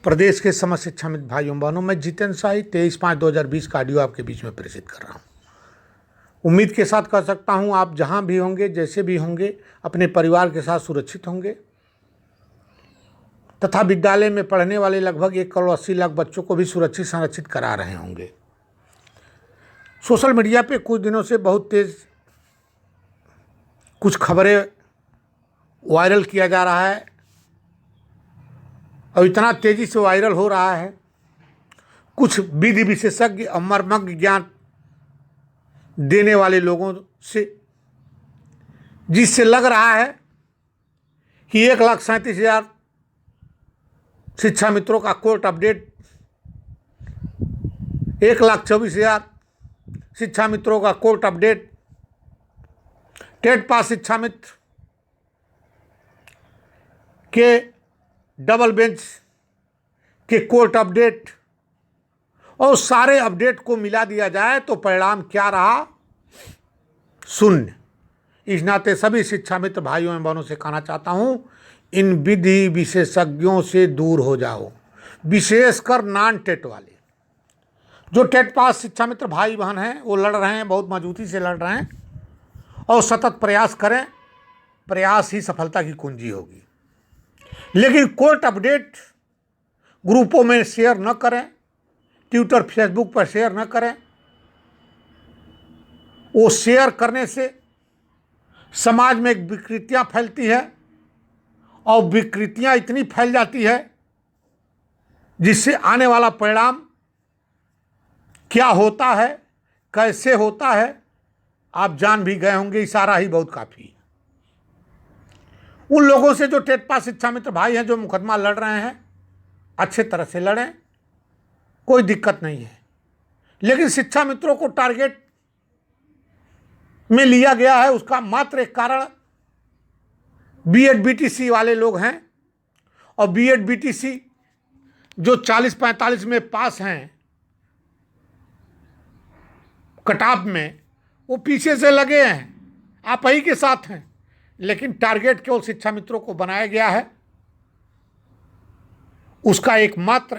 प्रदेश के समस्त शिक्षामित्र भाइयों बहनों, मैं जितेंद्र शाही 23/5/2020 का ऑडियो आपके बीच में प्रेषित कर रहा हूँ। उम्मीद के साथ कह सकता हूँ आप जहाँ भी होंगे, जैसे भी होंगे, अपने परिवार के साथ सुरक्षित होंगे तथा विद्यालय में पढ़ने वाले लगभग 1,80,00,000 बच्चों को भी सुरक्षित संरक्षित करा रहे होंगे। सोशल मीडिया पे कुछ दिनों से बहुत तेज कुछ खबरें वायरल किया जा रहा है और इतना तेजी से वायरल हो रहा है। कुछ विधि विशेषज्ञ और मर्मज्ञ ज्ञान देने वाले लोगों से, जिससे लग रहा है कि 1,37,000 शिक्षा मित्रों का कोर्ट अपडेट, 1,24,000 शिक्षा मित्रों का कोर्ट अपडेट, टेट पास शिक्षा मित्र के डबल बेंच के कोर्ट अपडेट और सारे अपडेट को मिला दिया जाए तो परिणाम क्या रहा? शून्य। इस नाते सभी शिक्षा मित्र भाइयों एवं बहनों से कहना चाहता हूं, इन विधि विशेषज्ञों से दूर हो जाओ, विशेषकर नॉन टेट वाले। जो टेट पास शिक्षा मित्र भाई बहन हैं वो लड़ रहे हैं, बहुत मजबूती से लड़ रहे हैं और सतत प्रयास करें, प्रयास ही सफलता की कुंजी होगी। लेकिन कोर्ट अपडेट ग्रुपों में शेयर न करें, ट्विटर फेसबुक पर शेयर न करें। वो शेयर करने से समाज में एक विकृतियाँ फैलती है और विकृतियाँ इतनी फैल जाती है जिससे आने वाला परिणाम क्या होता है, कैसे होता है, आप जान भी गए होंगे। इशारा ही बहुत काफ़ी है। उन लोगों से जो टेट पास शिक्षा मित्र भाई हैं, जो मुकदमा लड़ रहे हैं, अच्छे तरह से लड़ें, कोई दिक्कत नहीं है। लेकिन शिक्षा मित्रों को टारगेट में लिया गया है, उसका मात्र एक कारण बीएड बीटीसी वाले लोग हैं। और बीएड बीटीसी जो 40-45 में पास हैं कटाप में, वो पीछे से लगे हैं, आप ही के साथ हैं। लेकिन टारगेट केवल शिक्षा मित्रों को बनाया गया है। उसका एकमात्र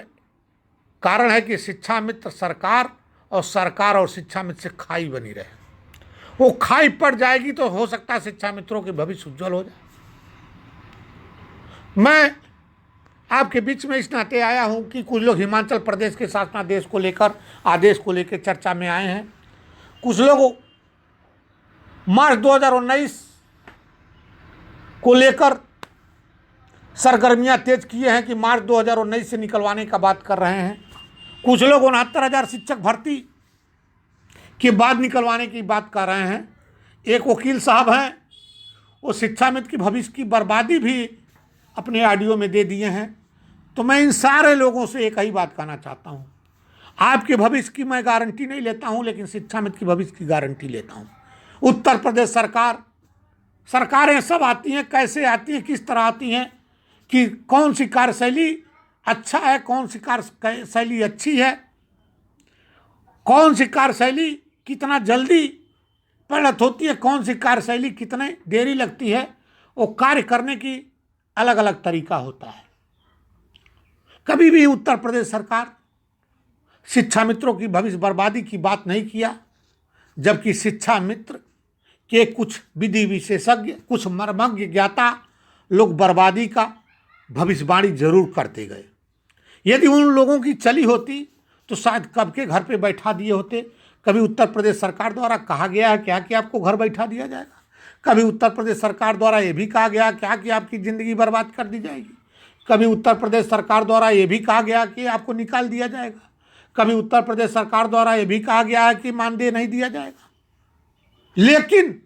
कारण है कि शिक्षा मित्र सरकार और शिक्षा मित्र से खाई बनी रहे। वो खाई पड़ जाएगी तो हो सकता है शिक्षा मित्रों के भविष्य उज्जवल हो जाए। मैं आपके बीच में इस नाते आया हूं कि कुछ लोग हिमाचल प्रदेश के शासनादेश को लेकर, आदेश को लेकर चर्चा में आए हैं। कुछ लोग मार्च 2019 को लेकर सरगर्मियां तेज किए हैं कि मार्च 2019 से निकलवाने का बात कर रहे हैं। कुछ लोग 69,000 शिक्षक भर्ती के बाद निकलवाने की बात कर रहे हैं। एक वकील साहब हैं, वो शिक्षा मित्र की भविष्य की बर्बादी भी अपने ऑडियो में दे दिए हैं। तो मैं इन सारे लोगों से एक ही बात कहना चाहता हूँ, आपके भविष्य की मैं गारंटी नहीं लेता हूँ, लेकिन शिक्षा मित्र की भविष्य की गारंटी लेता हूँ। उत्तर प्रदेश सरकारें सब आती हैं, कैसे आती हैं, किस तरह आती हैं, कि कौन सी कार्यशैली अच्छा है, कौन सी कार्यशैली अच्छी है, कौन सी कार्यशैली कितना जल्दी परिणत होती है, कौन सी कार्यशैली कितने देरी लगती है। वो कार्य करने की अलग अलग तरीका होता है। कभी भी उत्तर प्रदेश सरकार शिक्षा मित्रों की भविष्य बर्बादी की बात नहीं किया, जबकि शिक्षा मित्र के कुछ विधि विशेषज्ञ, कुछ मर्मज्ञ ज्ञाता लोग बर्बादी का भविष्यवाणी जरूर करते गए। यदि उन लोगों की चली होती तो शायद कब के घर पे बैठा दिए होते। कभी उत्तर प्रदेश सरकार द्वारा कहा गया है क्या कि आपको घर बैठा दिया जाएगा? कभी उत्तर प्रदेश सरकार द्वारा ये भी कहा गया क्या कि आपकी ज़िंदगी बर्बाद कर दी जाएगी? कभी उत्तर प्रदेश सरकार द्वारा ये भी कहा गया कि आपको निकाल दिया जाएगा? कभी उत्तर प्रदेश सरकार द्वारा ये भी कहा गया है कि मानदेय नहीं दिया जाएगा? लेकिन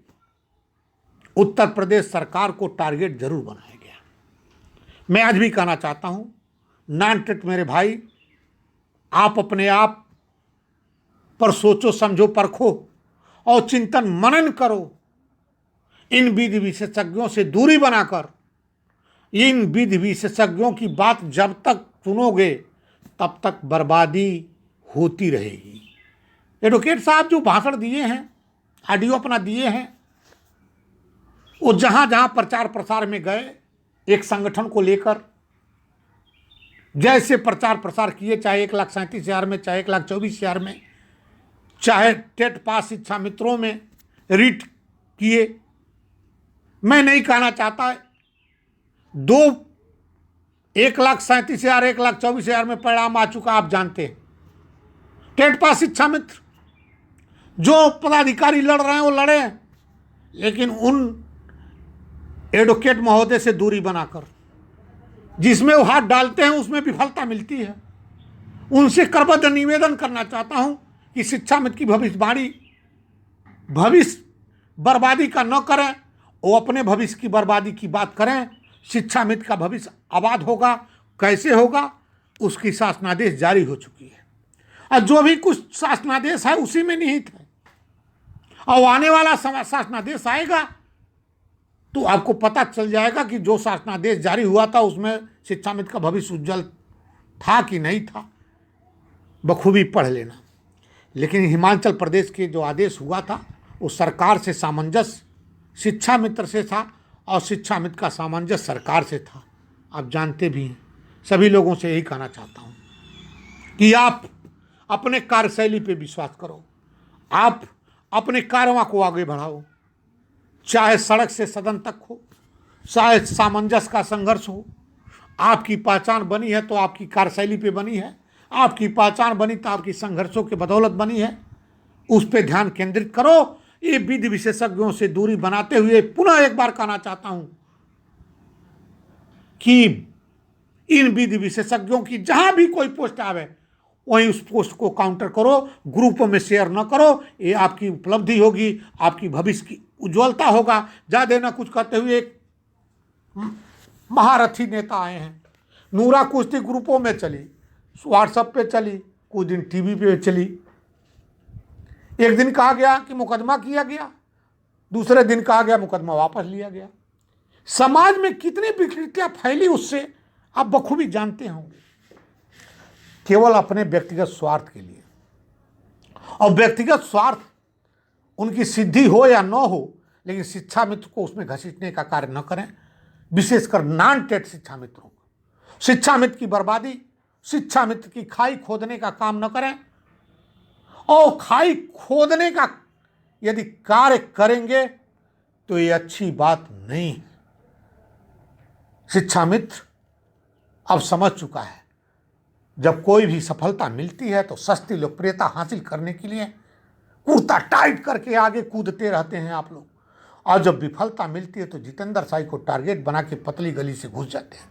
उत्तर प्रदेश सरकार को टारगेट जरूर बनाया गया। मैं आज भी कहना चाहता हूं, नॉन टेट मेरे भाई, आप अपने आप पर सोचो, समझो, परखो और चिंतन मनन करो। इन विधि विशेषज्ञों से दूरी बनाकर, इन विधि विशेषज्ञों की बात जब तक सुनोगे तब तक बर्बादी होती रहेगी। एडवोकेट साहब जो भाषण दिए हैं, ऑडियो अपना दिए हैं, वो जहाँ जहाँ प्रचार प्रसार में गए, एक संगठन को लेकर जैसे प्रचार प्रसार किए, चाहे 1,37,000 में, चाहे 1,24,000 में, चाहे टेट पास शिक्षा मित्रों में रीट किए। मैं नहीं कहना चाहता 1,37,000 1,24,000 में परिणाम आ चुका, आप जानते हैं। टेट पास शिक्षा मित्र जो पदाधिकारी लड़ रहे हैं वो लड़े, लेकिन उन एडवोकेट महोदय से दूरी बनाकर जिसमें वो हाथ डालते हैं उसमें विफलता मिलती है। उनसे करबद्ध निवेदन करना चाहता हूं कि शिक्षा मित्र की भविष्यवाणी भविष्य बर्बादी का न करें, वो अपने भविष्य की बर्बादी की बात करें। शिक्षा मित्र का भविष्य आबाद होगा, कैसे होगा, उसकी शासनादेश जारी हो चुकी है और जो भी कुछ शासनादेश है उसी में निहित है। और आने वाला शासनादेश आएगा तो आपको पता चल जाएगा कि जो शासनादेश जारी हुआ था उसमें शिक्षा मित्र का भविष्य उज्जवल था कि नहीं था, बखूबी पढ़ लेना। लेकिन हिमाचल प्रदेश के जो आदेश हुआ था वो सरकार से सामंजस्य शिक्षा मित्र से था और शिक्षा मित्र का सामंजस्य सरकार से था। आप जानते भी हैं। सभी लोगों से यही कहना चाहता हूँ कि आप अपने कार्यशैली पे विश्वास करो, आप अपने कार्यवाह को आगे बढ़ाओ, चाहे सड़क से सदन तक हो, चाहे सामंजस्य का संघर्ष हो। आपकी पहचान बनी है तो आपकी कार्यशैली पे बनी है, आपकी पहचान बनी तो आपकी संघर्षों के बदौलत बनी है। उस पे ध्यान केंद्रित करो। ये विधि विशेषज्ञों से दूरी बनाते हुए पुनः एक बार कहना चाहता हूं कि इन विधि विशेषज्ञों की जहां भी कोई पोस्ट आवे वहीं उस पोस्ट को काउंटर करो, ग्रुपों में शेयर न करो। ये आपकी उपलब्धि होगी, आपकी भविष्य की उज्ज्वलता होगा। ज़्यादा न कुछ कहते हुए एक महारथी नेता आए हैं। नूरा कुश्ती ग्रुपों में चली, व्हाट्सएप पे चली, कुछ दिन टीवी पे चली। एक दिन कहा गया कि मुकदमा किया गया, दूसरे दिन कहा गया मुकदमा वापस लिया गया। समाज में कितनी विकृतियां फैली उससे आप बखूबी जानते होंगे, केवल अपने व्यक्तिगत स्वार्थ के लिए। और व्यक्तिगत स्वार्थ उनकी सिद्धि हो या न हो, लेकिन शिक्षा मित्र को उसमें घसीटने का कार्य न करें, विशेषकर नॉन टेट शिक्षा मित्रों को। शिक्षा मित्र की बर्बादी, शिक्षा मित्र की खाई खोदने का काम न करें। और खाई खोदने का यदि कार्य करेंगे तो ये अच्छी बात नहीं। शिक्षा मित्र अब समझ चुका है, जब कोई भी सफलता मिलती है तो सस्ती लोकप्रियता हासिल करने के लिए कुर्ता टाइट करके आगे कूदते रहते हैं आप लोग, और जब विफलता मिलती है तो जितेंद्र साई को टारगेट बना के पतली गली से घुस जाते हैं।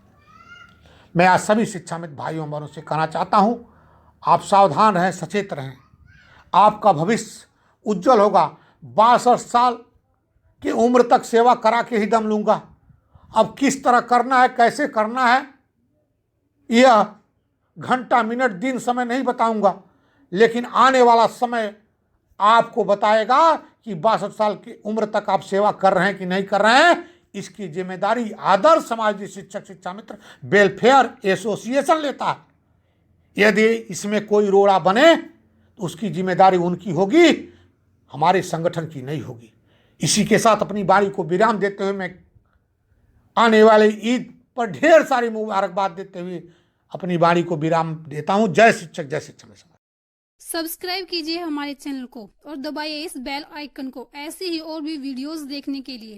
मैं आज सभी शिक्षा मित्र भाइयों बहनों से कहना चाहता हूं, आप सावधान रहें, सचेत रहें। आपका भविष्य उज्जवल होगा। 62 साल की उम्र तक सेवा करा के ही दम लूंगा। अब किस तरह करना है, कैसे करना है, यह घंटा मिनट दिन समय नहीं बताऊंगा, लेकिन आने वाला समय आपको बताएगा कि 62 साल की उम्र तक आप सेवा कर रहे हैं कि नहीं कर रहे हैं। इसकी जिम्मेदारी आदर्श समाज शिक्षक शिक्षा मित्र वेलफेयर एसोसिएशन लेता है। यदि इसमें कोई रोड़ा बने तो उसकी जिम्मेदारी उनकी होगी, हमारे संगठन की नहीं होगी। इसी के साथ अपनी बारी को विराम देते हुए मैं आने वाले ईद पर ढेर सारी मुबारकबाद देते हुए अपनी बारी को विराम देता हूं। जय शिक्षक, जय शिक्षक। सब्सक्राइब कीजिए हमारे चैनल को और दबाइए इस बेल आइकन को ऐसे ही और भी वीडियोस देखने के लिए।